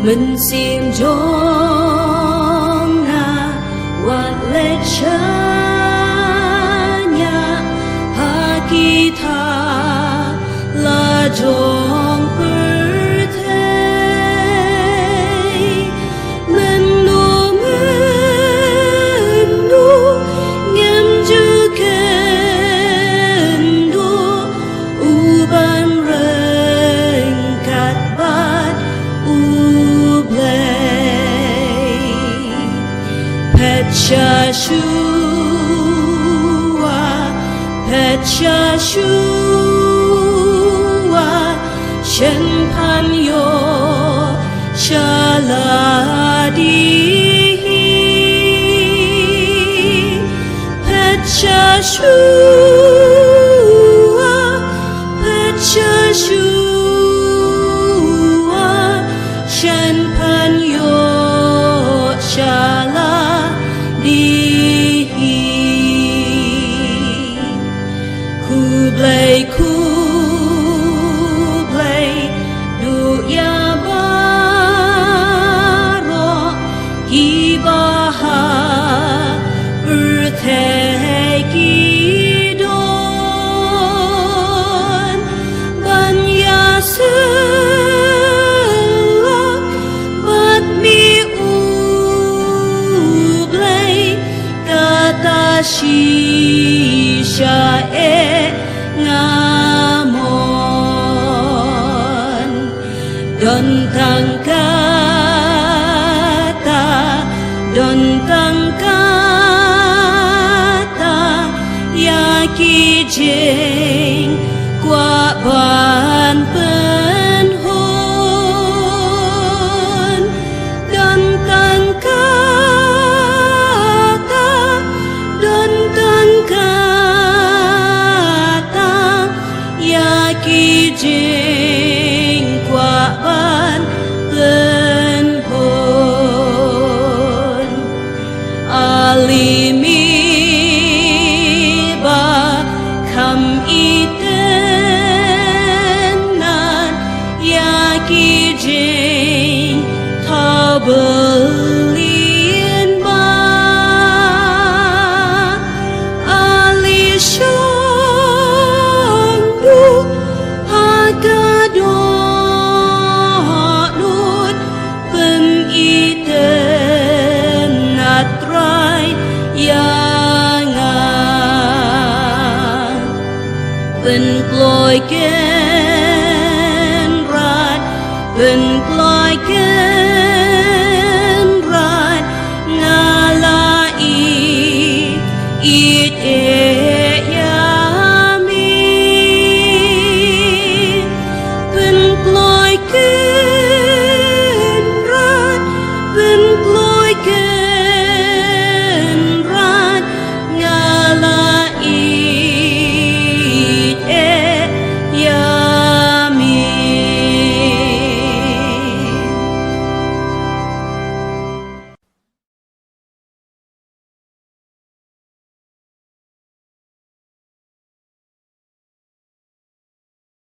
mình xin dòng na wat lệ cha nhà ha kita là dòng bờ thế mình nu ngem ju ken du u ban reng kat bat u blay pet cha shua chen pan yo cha la di pet cha shua chen pan yo cha la di Kublai du ya baro ibaha urtegi don ban ya selak bat mi ublai kata shisha ngamon dontang kata yakijeng kwa ban penhon dontang kata yakijeng kwa ban penhon alimi ba kam itenan yakijeng tabelin ba alishandu hagadonut pemiten natrai yangan penploy ken rat penploy ken